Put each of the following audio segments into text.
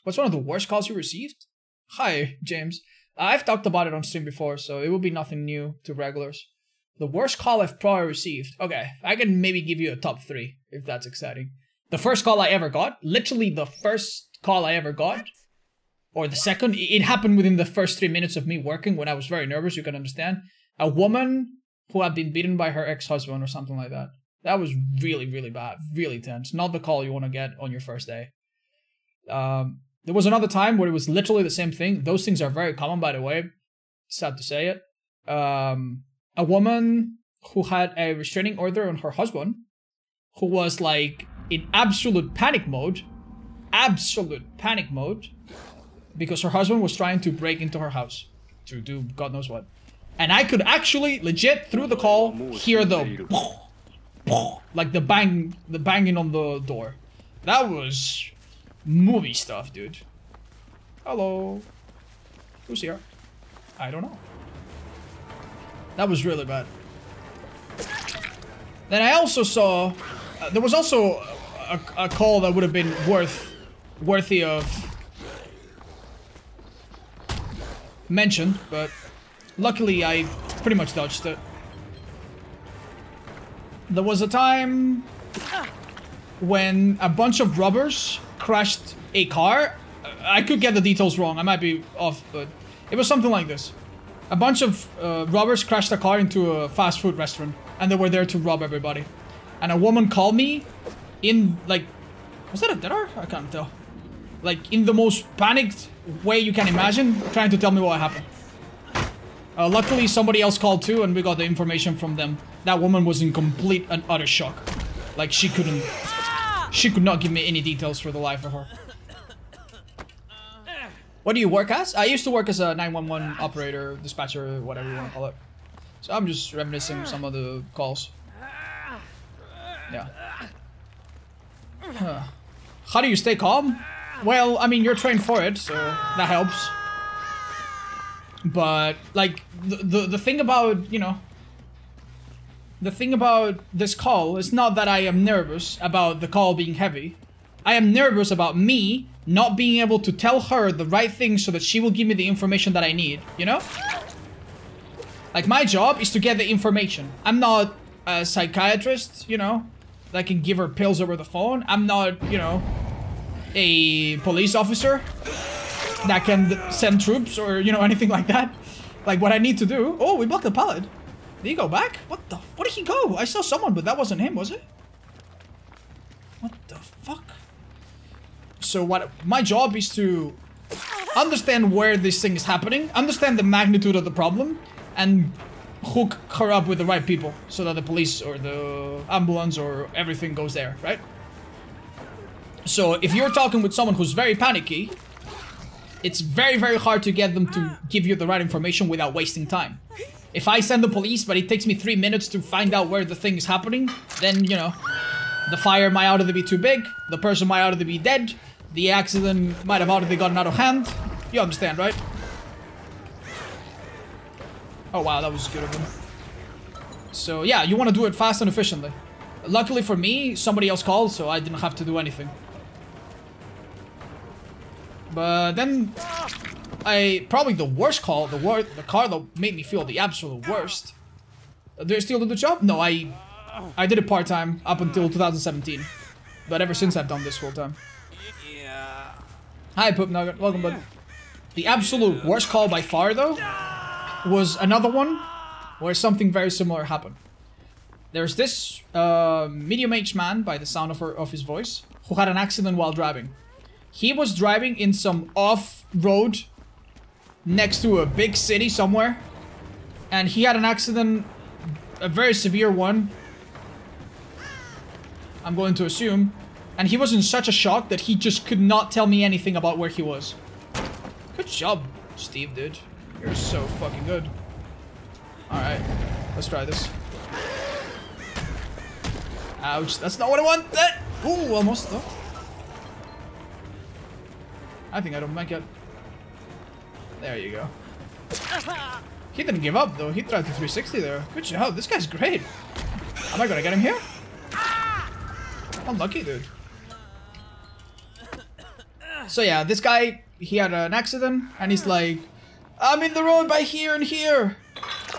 What's one of the worst calls you received? Hi, James. I've talked about it on stream before, so it will be nothing new to regulars. The worst call I've probably received. Okay, I can maybe give you a top 3, if that's exciting. The first call I ever got, literally the first call I ever got, or the second, it happened within the first 3 minutes of me working when I was very nervous, you can understand. A woman who had been beaten by her ex-husband or something like that. That was really, really bad, really tense. Not the call you want to get on your first day. There was another time where it was literally the same thing. Those things are very common, by the way. Sad to say it. A woman who had a restraining order on her husband, who was like in absolute panic mode, because her husband was trying to break into her house to do God knows what. And I could actually, legit, through the call, hear the like the banging on the door. That was movie stuff, dude. Hello. Who's here? I don't know. That was really bad. Then I also saw... there was also a call that would have been worthy of mention, but luckily I pretty much dodged it. There was a time when a bunch of robbers crashed a car. I could get the details wrong, I might be off, but it was something like this. A bunch of robbers crashed a car into a fast food restaurant, and they were there to rob everybody. And a woman called me in, like, was that a dead air? I can't tell. Like, in the most panicked way you can imagine, trying to tell me what happened. Luckily, somebody else called too, and we got the information from them. That woman was in complete and utter shock. Like, she could not give me any details for the life of her. What do you work as? I used to work as a 911 operator, dispatcher, whatever you want to call it. So I'm just reminiscing some of the calls. Yeah. How do you stay calm? Well, I mean, you're trained for it, so that helps. But, like, the thing about, you know... The thing about this call is not that I am nervous about the call being heavy. I am nervous about me not being able to tell her the right thing so that she will give me the information that I need, you know? Like, my job is to get the information. I'm not a psychiatrist, you know, that can give her pills over the phone. I'm not, you know, a police officer that can send troops or, you know, anything like that. Like, what I need to do... Oh, we blocked the pallet. Did he go back? What the... Where did he go? I saw someone, but that wasn't him, was it? What the fuck? So what... My job is to understand where this thing is happening, understand the magnitude of the problem, and hook her up with the right people so that the police or the ambulance or everything goes there, right? So if you're talking with someone who's very panicky, it's very, very hard to get them to give you the right information without wasting time. If I send the police, but it takes me 3 minutes to find out where the thing is happening, then, you know, the fire might already be too big, the person might already be dead, the accident might have already gotten out of hand. You understand, right? Oh wow, that was good of him. So yeah, you want to do it fast and efficiently. Luckily for me, somebody else called, so I didn't have to do anything. But then, probably the worst call, the car that made me feel the absolute worst. Do I still do the job? No, I did it part-time up until 2017. But ever since I've done this full-time. Yeah. Hi, Poop Nugget. Welcome, bud. The absolute worst call by far, though, was another one where something very similar happened. There's this medium-aged man, by the sound of his voice, who had an accident while driving. He was driving in some off-road next to a big city somewhere, and he had an accident, a very severe one, I'm going to assume, and he was in such a shock that he just could not tell me anything about where he was. Good job, Steve, dude. You're so fucking good. Alright, let's try this. Ouch, that's not what I wanted! Ooh, almost, though. I think I don't make it. There you go. He didn't give up, though. He tried to 360 there. Good job, this guy's great. Am I gonna get him here? Unlucky, dude. So yeah, this guy, he had an accident, and he's like, I'm in the road by here and here.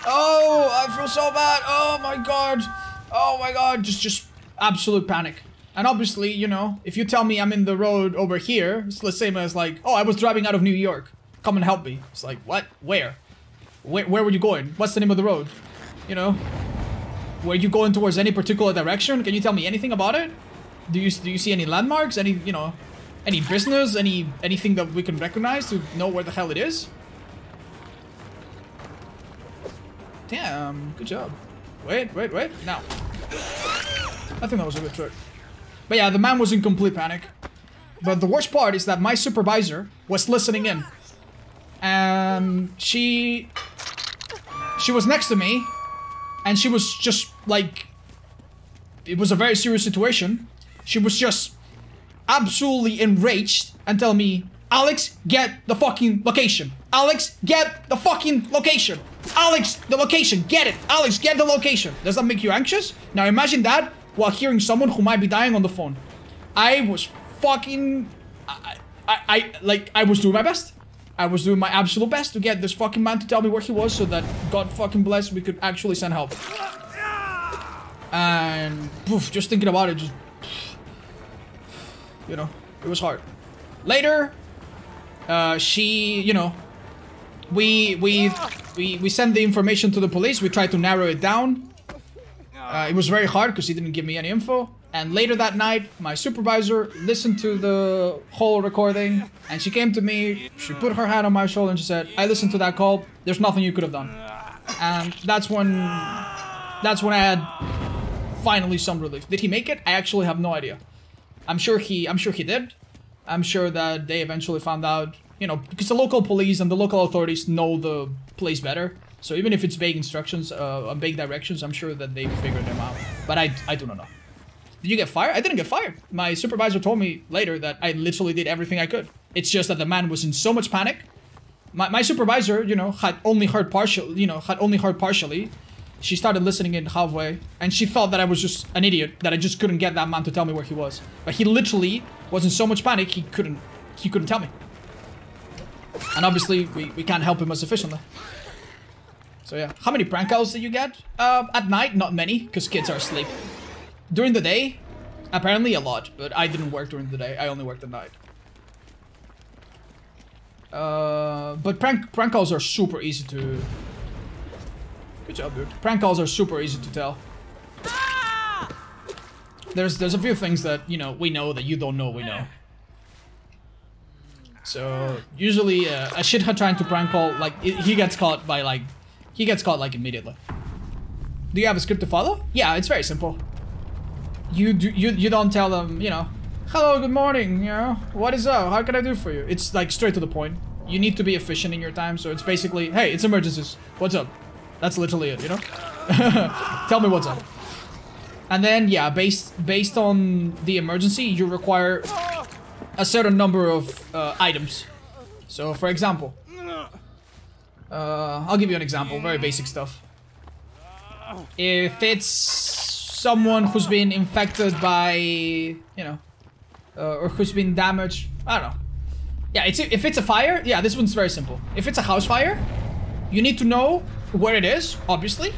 Oh, I feel so bad. Oh my god. Oh my god. Just absolute panic. And obviously, you know, if you tell me I'm in the road over here, it's the same as like, oh, I was driving out of New York. Come and help me. It's like, what? Where were you going? What's the name of the road? You know? Were you going towards any particular direction? Can you tell me anything about it? Do you see any landmarks? Any, you know, any business? Anything that we can recognize to know where the hell it is? Damn, good job. Wait. Now. I think that was a good trick. But yeah, the man was in complete panic. But the worst part is that my supervisor was listening in. And she was next to me. And she was just like... It was a very serious situation. She was just absolutely enraged and telling me, Alex, get the fucking location. Alex, get the fucking location. Alex, the location, get it. Alex, get the location. Does that make you anxious? Now imagine that while hearing someone who might be dying on the phone. I was fucking... I was doing my best. I was doing my absolute best to get this fucking man to tell me where he was so that, God fucking bless, we could actually send help. And poof, just thinking about it, just... You know, it was hard. Later, she, you know, we sent the information to the police. We tried to narrow it down. It was very hard because he didn't give me any info. And later that night, my supervisor listened to the whole recording, and she came to me. She put her hand on my shoulder and she said, "I listened to that call. There's nothing you could have done." And that's when I had finally some relief. Did he make it? I actually have no idea. I'm sure he did. I'm sure that they eventually found out, you know, because the local police and the local authorities know the place better. So even if it's vague instructions, vague directions, I'm sure that they figured them out. But I do not know. Did you get fired? I didn't get fired. My supervisor told me later that I literally did everything I could. It's just that the man was in so much panic. My supervisor, you know, had only heard partially. She started listening in halfway, and she thought that I was just an idiot, that I just couldn't get that man to tell me where he was. But he literally was in so much panic, he couldn't tell me. And obviously, we can't help him as efficiently. So yeah, how many prank calls did you get? At night, not many, because kids are asleep. During the day, apparently a lot, but I didn't work during the day, I only worked at night. But prank calls are super easy to... Good job, dude. Prank calls are super easy to tell. There's a few things that, you know, we know that you don't know we know. So, usually, a shithead trying to prank call, like, he gets caught immediately. Do you have a script to follow? Yeah, it's very simple. You don't tell them, you know, hello, good morning, you know, what is up, how can I do for you? It's like straight to the point. You need to be efficient in your time, so it's basically, hey, it's emergencies, what's up? That's literally it, you know? Tell me what's up. And then, yeah, based on the emergency, you require a certain number of items. So, for example, I'll give you an example, very basic stuff. If it's someone who's been infected by, you know, or who's been damaged, I don't know. Yeah, if it's a fire, yeah, this one's very simple. If it's a house fire, you need to know where it is, obviously,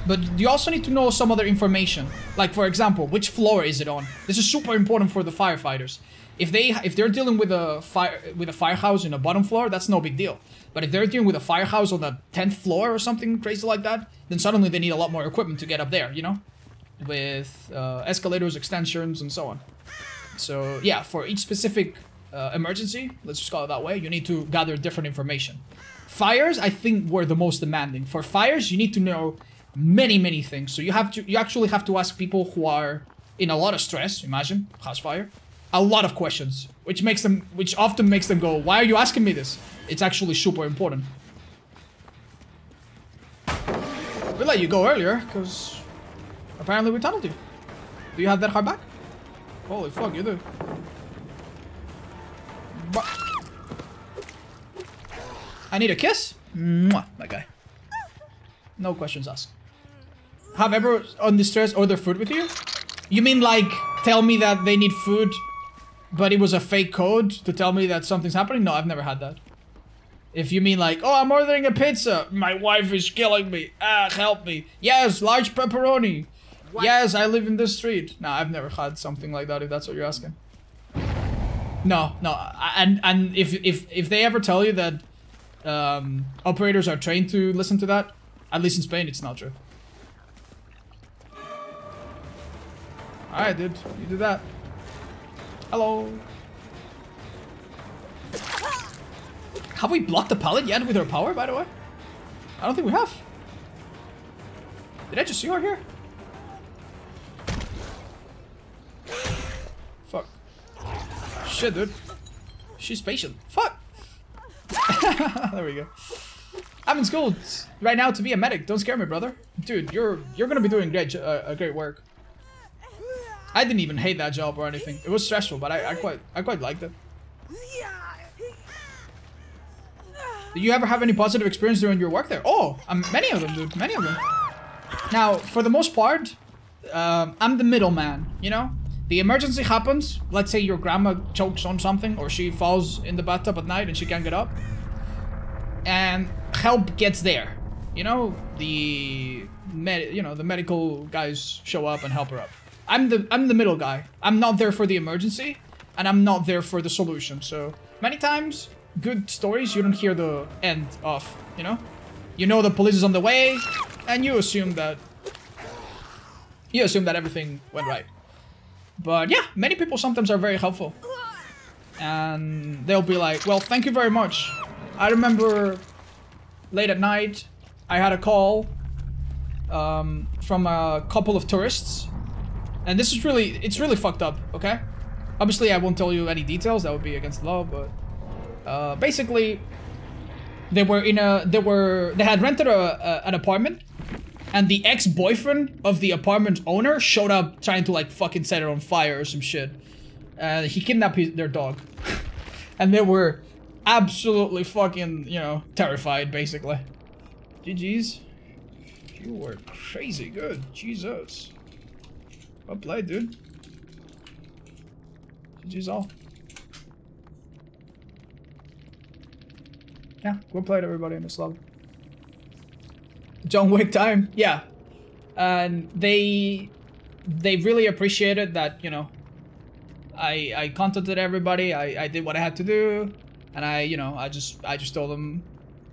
but you also need to know some other information. Like, for example, which floor is it on? This is super important for the firefighters. If they're dealing with a firehouse in a bottom floor, that's no big deal. But if they're dealing with a firehouse on the 10th floor or something crazy like that, then suddenly they need a lot more equipment to get up there, you know? With escalators, extensions, and so on. So, yeah, for each specific emergency, let's just call it that way, you need to gather different information. Fires, I think, were the most demanding. For fires, you need to know many things. So you actually have to ask people who are in a lot of stress. Imagine, house fire. A lot of questions, which often makes them go, why are you asking me this? It's actually super important. We let you go earlier, because apparently we tunneled you. Do you have that hard back? Holy fuck, you do. I need a kiss? Mwah, that guy. No questions asked. Have everyone on distress order food with you? You mean like, tell me that they need food but it was a fake code to tell me that something's happening. No, I've never had that. If you mean like, oh, I'm ordering a pizza. My wife is killing me. Ah, help me. Yes, large pepperoni. What? Yes, I live in this street. No, I've never had something like that, if that's what you're asking. No, and if they ever tell you that operators are trained to listen to that, at least in Spain, it's not true. Alright, dude, you do that. Hello. Have we blocked the pallet yet with our power, by the way? I don't think we have. Did I just see her here? Fuck. Shit, dude. She's patient. Fuck. There we go. I'm in school right now to be a medic. Don't scare me, brother. Dude, you're gonna be doing great work. I didn't even hate that job or anything. It was stressful, but I quite liked it. Did you ever have any positive experience during your work there? Oh, many of them, dude. Many of them. Now, for the most part, I'm the middleman, you know? The emergency happens. Let's say your grandma chokes on something or she falls in the bathtub at night and she can't get up. And help gets there. You know, the medical guys show up and help her up. I'm the middle guy. I'm not there for the emergency and I'm not there for the solution. So, many times good stories you don't hear the end of, you know? You know the police is on the way and you assume that everything went right. But yeah, many people sometimes are very helpful. And they'll be like, well, thank you very much. I remember late at night, I had a call from a couple of tourists. And this is it's really fucked up, okay? Obviously, I won't tell you any details, that would be against the law, but basically, they had rented an apartment. And the ex-boyfriend of the apartment owner showed up trying to like fucking set it on fire or some shit. He kidnapped their dog. And they were absolutely fucking, you know, terrified basically. GG's. You were crazy good. Jesus. Well played, dude. GG's all. Yeah, well played everybody in this level. John Wick time, yeah. And they really appreciated that, you know, I contacted everybody, I did what I had to do, and I just told them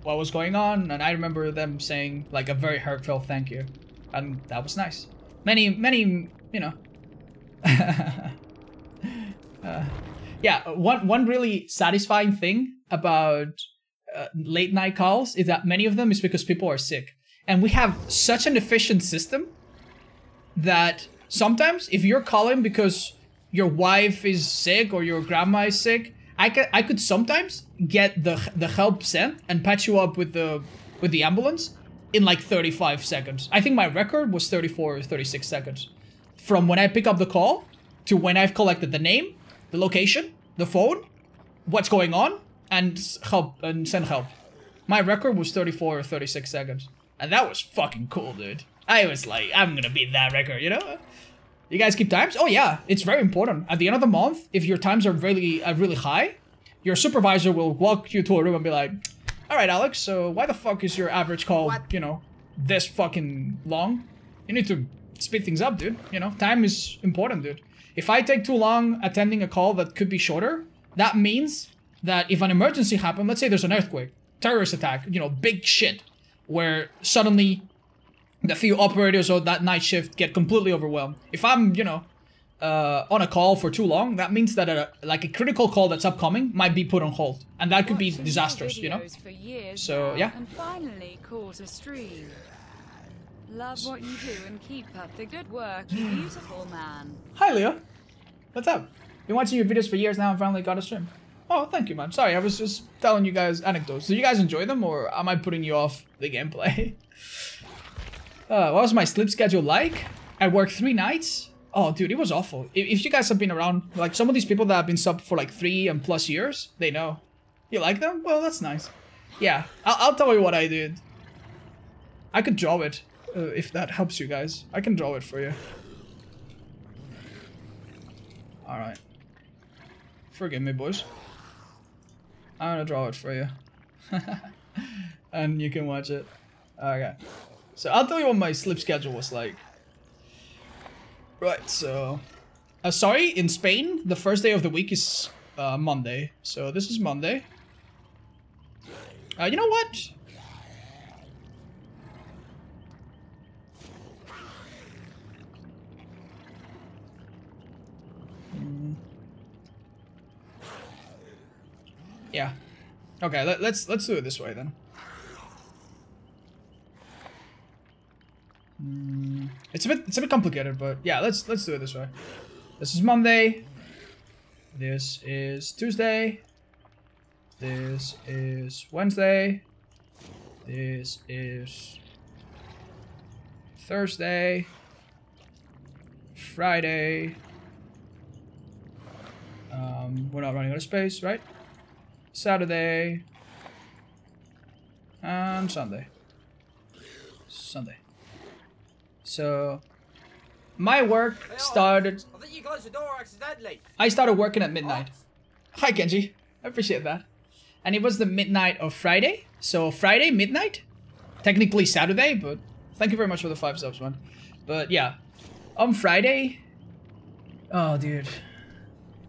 what was going on, and I remember them saying like a very heartfelt thank you. And that was nice. Many, you know. Yeah, one really satisfying thing about late night calls is that many of them is because people are sick. And we have such an efficient system that sometimes if you're calling because your wife is sick or your grandma is sick, I could sometimes get the help sent and patch you up with the ambulance in like 35 seconds. I think my record was 34 or 36 seconds. From when I pick up the call to when I've collected the name, the location, the phone, what's going on, and send help. My record was 34 or 36 seconds. And that was fucking cool, dude. I was like, I'm gonna beat that record, you know? You guys keep times? Oh yeah, it's very important. At the end of the month, if your times are really high, your supervisor will walk you to a room and be like, alright Alex, so why the fuck is your average call, you know, this fucking long? You need to speed things up, dude. You know, time is important, dude. If I take too long attending a call that could be shorter, that means that if an emergency happens, let's say there's an earthquake, terrorist attack, you know, big shit, where suddenly the few operators of that night shift get completely overwhelmed. If I'm, you know, on a call for too long, that means that a critical call that's upcoming might be put on hold. And that could be disastrous, you know? So, yeah. And finally caught a stream. Love what you do and keep up the good work, you beautiful man. Hi, Leo. What's up? Been watching your videos for years now and finally got a stream. Oh, thank you, man. Sorry, I was just telling you guys anecdotes. Do you guys enjoy them, or am I putting you off the gameplay? What was my sleep schedule like? I worked 3 nights. Oh, dude, it was awful. If you guys have been around, like some of these people that have been subbed for like 3 and plus years, they know. You like them? Well, that's nice. Yeah, I'll tell you what I did. I could draw it, if that helps you guys. I can draw it for you. Alright. Forgive me, boys. I'm gonna draw it for you. And you can watch it. Okay. So I'll tell you what my sleep schedule was like. Right, so... sorry, in Spain, the first day of the week is Monday. So this is Monday. You know what? Yeah. Okay, let's do it this way then. It's a bit complicated, but yeah, let's do it this way. This is Monday. This is Tuesday. This is Wednesday. This is Thursday. Friday. We're not running out of space, right? Saturday. And Sunday. So, my work started... I think you closed the door accidentally. I started working at midnight. What? Hi, Kenji. I appreciate that. And it was the midnight of Friday. So, Friday, midnight. Technically Saturday, but thank you very much for the 5 subs, man. But, yeah. On Friday... Oh, dude.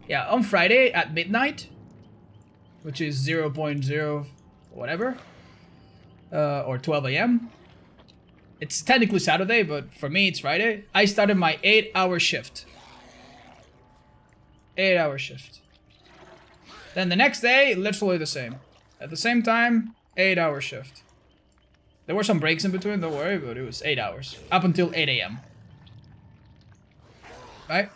Yeah, on Friday at midnight, which is 0.0 whatever, or 12 a.m. It's technically Saturday, but for me it's Friday. I started my 8-hour shift. 8-hour shift. Then the next day, literally the same. At the same time, 8-hour shift. There were some breaks in between, don't worry, but it was 8 hours. Up until 8 a.m. Right?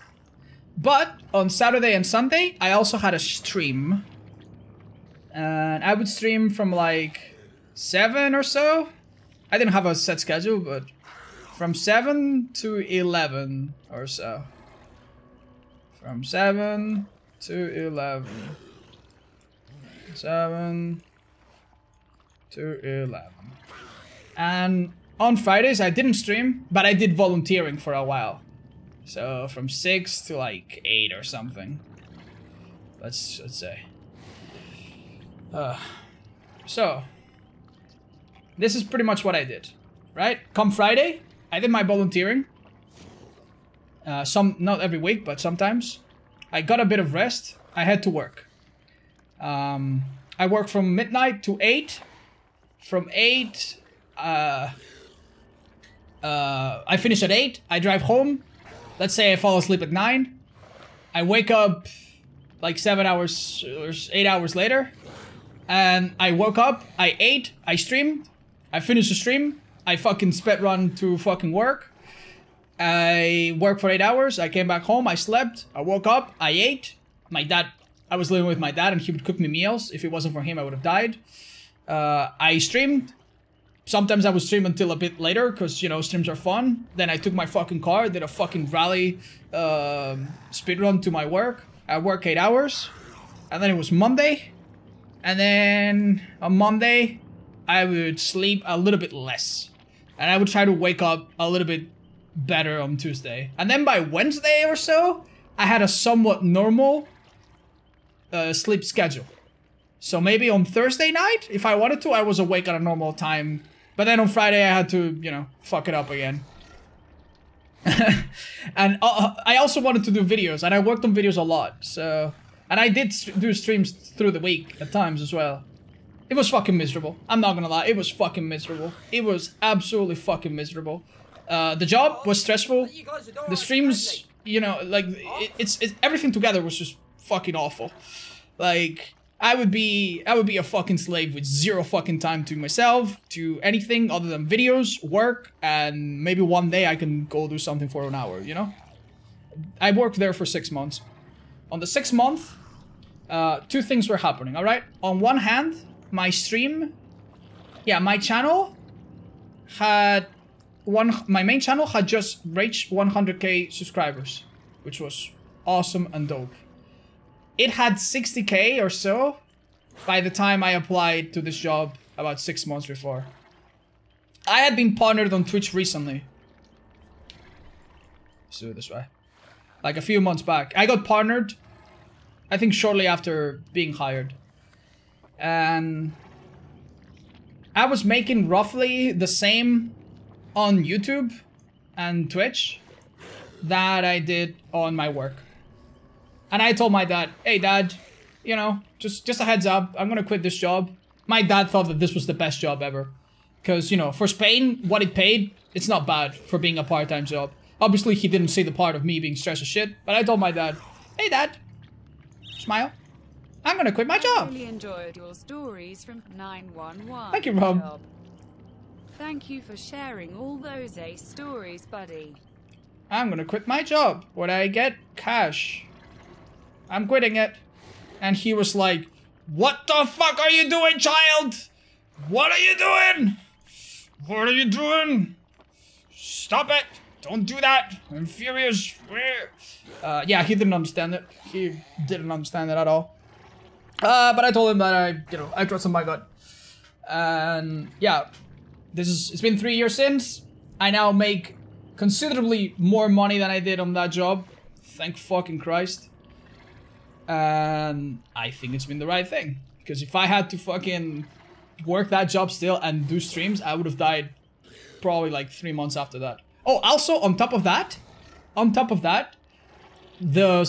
But on Saturday and Sunday, I also had a stream. And I would stream from like 7 or so. I didn't have a set schedule, but from 7 to 11 or so. From 7 to 11. 7 to 11. And on Fridays, I didn't stream, but I did volunteering for a while. So from 6 to like 8 or something. Let's say. So this is pretty much what I did, right? Come Friday, I did my volunteering. Not every week, but sometimes. I got a bit of rest. I had to work. I worked from midnight to 8. From 8, I finish at 8. I drive home. Let's say I fall asleep at 9. I wake up like 7 hours or 8 hours later. And I woke up, I ate, I streamed, I finished the stream, I fucking sped run to fucking work. I worked for 8 hours, I came back home, I slept, I woke up, I ate. I was living with my dad and he would cook me meals. If it wasn't for him, I would have died. I streamed. Sometimes I would stream until a bit later, because, you know, streams are fun. Then I took my fucking car, did a fucking rally speedrun to my work. I worked 8 hours. And then it was Monday. And then on Monday, I would sleep a little bit less. And I would try to wake up a little bit better on Tuesday. And then by Wednesday or so, I had a somewhat normal sleep schedule. So maybe on Thursday night, if I wanted to, I was awake at a normal time. But then on Friday, I had to, you know, fuck it up again. And I also wanted to do videos, and I worked on videos a lot, so... And I did do streams through the week at times as well. It was fucking miserable. I'm not gonna lie, it was fucking miserable. It was absolutely fucking miserable. The job was stressful. The streams, you know, like, it's everything together was just fucking awful. Like... I would be a fucking slave with zero fucking time to myself, to anything other than videos, work, and maybe one day I can go do something for an hour, you know? I worked there for 6 months. On the 6th month, 2 things were happening, alright? On one hand, my stream... Yeah, my channel had... My main channel had just reached 100k subscribers, which was awesome and dope. It had 60k or so by the time I applied to this job about 6 months before. I had been partnered on Twitch recently. Let's do it this way. Like a few months back. I got partnered I think shortly after being hired. And I was making roughly the same on YouTube and Twitch that I did on my work. And I told my dad, hey dad, you know, just a heads up, I'm gonna quit this job. My dad thought that this was the best job ever. Because, you know, for Spain, what it paid, it's not bad for being a part-time job. Obviously, he didn't see the part of me being stressed as shit, but I told my dad, hey dad, smile, I'm gonna quit my job. I really enjoyed your stories from 911. Thank you, Rob. Thank you for sharing all those ace stories, buddy. I'm gonna quit my job. What I get? Cash. I'm quitting it. And he was like, what the fuck are you doing, child? What are you doing? What are you doing? Stop it. Don't do that. I'm furious. Yeah, he didn't understand it. He didn't understand it at all. But I told him that I trust in my gut. And yeah, it's been 3 years since. I now make considerably more money than I did on that job. Thank fucking Christ. And I think it's been the right thing. Because if I had to fucking work that job still and do streams, I would have died probably like 3 months after that. Oh, also on top of that, the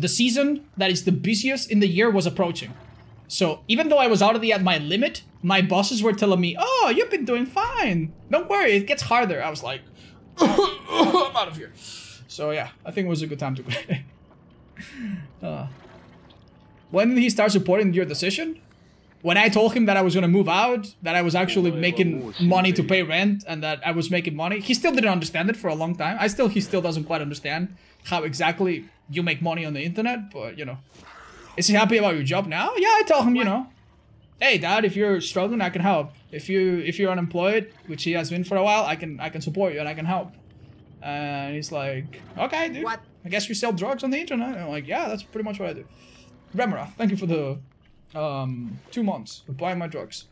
season that is the busiest in the year was approaching. So even though I was already at my limit, my bosses were telling me, oh, you've been doing fine. Don't worry, it gets harder. I was like, I'm out of here. So yeah, I think it was a good time to quit. When did he start supporting your decision? When I told him that I was gonna move out, that I was actually making money to pay rent, and that I was making money, he still didn't understand it for a long time. He still doesn't quite understand how exactly you make money on the internet, but you know. Is he happy about your job now? Yeah, I told him, you know, hey dad, if you're struggling, I can help. If you're unemployed, which he has been for a while, I can support you and I can help. And he's like, okay, dude. What? I guess you sell drugs on the internet. And I'm like, yeah, that's pretty much what I do. Remarath, thank you for the 2 months of buying my drugs.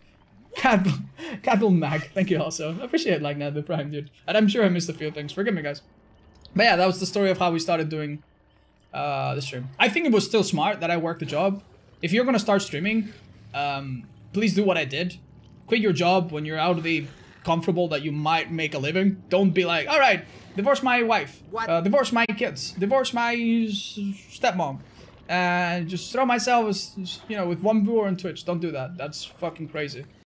Cattle Mag, thank you also. I appreciate like that, the Prime, dude. And I'm sure I missed a few things. Forgive me, guys. But yeah, that was the story of how we started doing the stream. I think it was still smart that I worked the job. If you're gonna start streaming, please do what I did. Quit your job when you're out of the comfortable that you might make a living. Don't be like, all right, divorce my wife, divorce my kids, divorce my stepmom, and just throw myself as, you know, with one viewer on Twitch. Don't do that. That's fucking crazy.